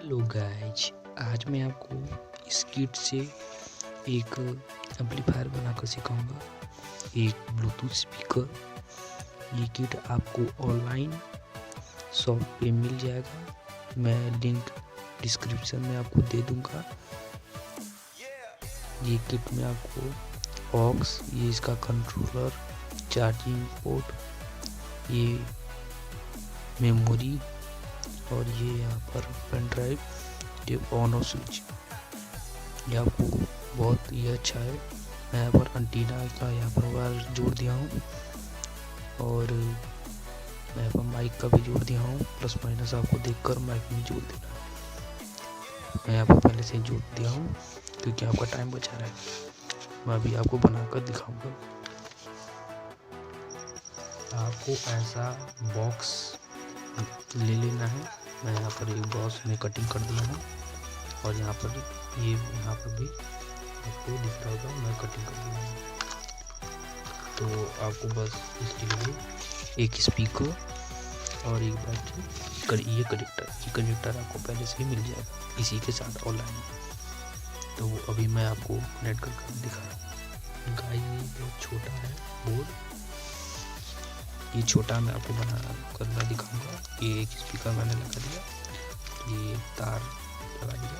Hello guys, आज मैं आपको इस किट से एक एम्पलीफायर बनाकर सिखाऊंगा, एक ब्लूटूथ स्पीकर। ये किट आपको ऑनलाइन शॉप पे मिल जाएगा। मैं लिंक डिस्क्रिप्शन में आपको दे दूंगा। ये किट में आपको ऑक्स, ये इसका कंट्रोलर, चार्जिंग पोर्ट, ये मेमोरी और ये यहाँ पर पेन ड्राइव, ये ऑन ऑफ स्विच। ये आपको बहुत ही अच्छा है। मैं यहाँ पर एंटीना का यहाँ पर वायर जोड़ दिया हूँ और मैं यहाँ पर माइक का भी जोड़ दिया हूँ। प्लस माइनस आपको देखकर माइक में जोड़ देना है। मैं यहाँ पर पहले से ही जोड़ दिया हूँ क्योंकि आपका टाइम बचा रहा है। मैं अभी आपको बनाकर दिखाऊंगा। आपको ऐसा बॉक्स ले लेना है। मैं यहाँ पर एक बॉक्स में कटिंग कर दिया हूँ और यहाँ पर यहाँ पर भी आपको दिख रहा होगा, मैं कटिंग कर दिया हूँ। तो आपको बस इसके लिए एक स्पीकर और एक बैटरी, ये कनेक्टर आपको पहले से ही मिल जाएगा इसी के साथ ऑनलाइन। तो अभी मैं आपको कनेक्ट कर दिखा रहा हूँ। गाइस, ये बहुत छोटा है बोर्ड। ये छोटा मैं आपको करना दिखाऊंगा। ये एक स्पीकर मैंने लगा दिया, ये तार लगा दिया,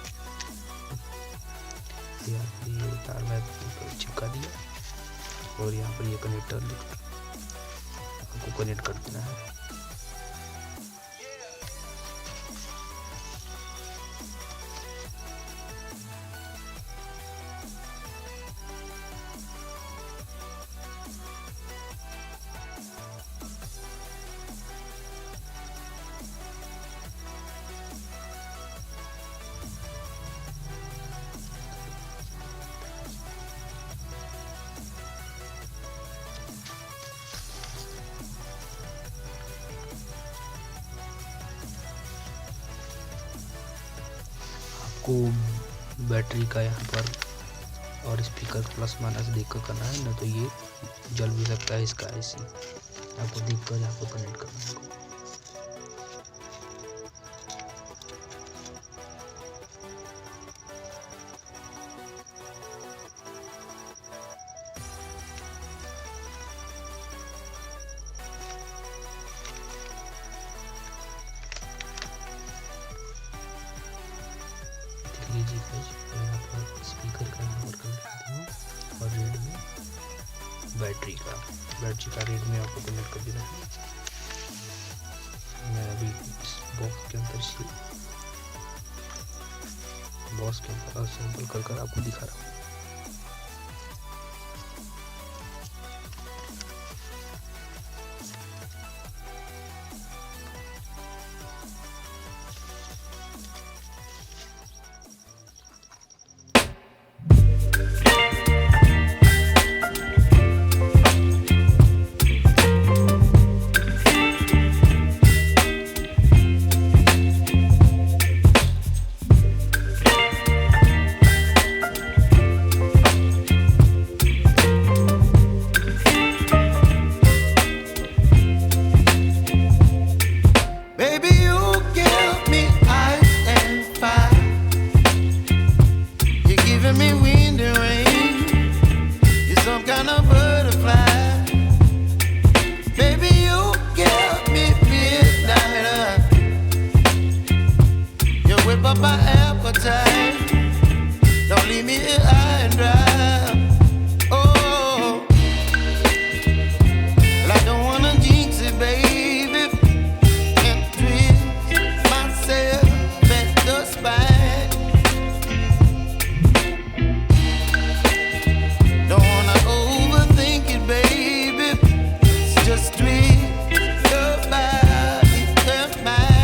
ये तार मैं चिपका दिया और यहाँ पर ये कनेक्टर आपको कनेक्ट कर देना है। को बैटरी का यहाँ पर और स्पीकर प्लस माइनस देखकर करना है, ना तो ये जल भी सकता है। इसका ऐसे आपको देखकर यहाँ पर कनेक्ट करना है। लीजिए गाइस, मैं यहाँ पर स्पीकर का यहाँ पर कनेक्ट करता हूँ और रेड में बैटरी का रेड में आपको कनेक्ट कर देना है। मैं अभी इस बॉक्स के अंदर से असेंबल कर आपको दिखा रहा हूँ। Up my appetite, don't leave me here high and dry. Oh, well, I don't wanna jinx it, baby, and twist myself at the spine. Don't wanna overthink it, baby, it's just twist your body and mine.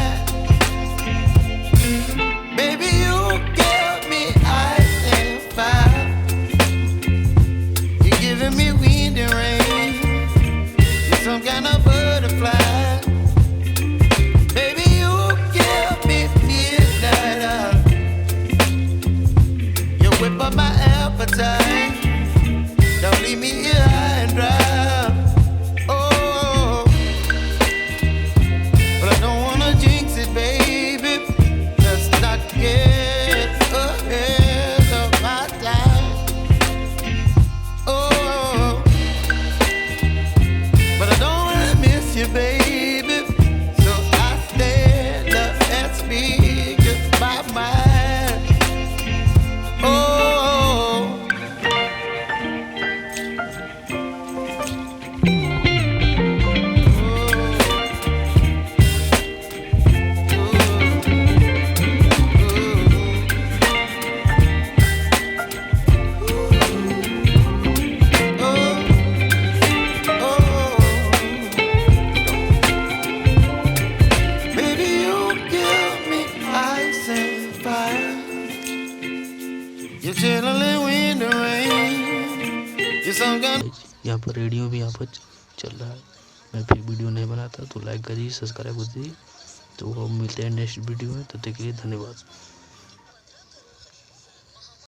Baby, you give me ice and fire. You're giving me wind and rain. You're some kind of butterfly. Baby, you give me midnight. You whip up my appetite. Don't leave me here high and dry. Oh, but I don't wanna jinx it, baby. Just not rolling when the rain. It's some kind of यहाँ पर radio भी यहाँ पर चल रहा है। मैं फिर वीडियो नहीं बनाता तो लाइक करिए, सब्सक्राइब करिए। तो हम मिलते हैं नेक्स्ट वीडियो में, तब तक के लिए धन्यवाद।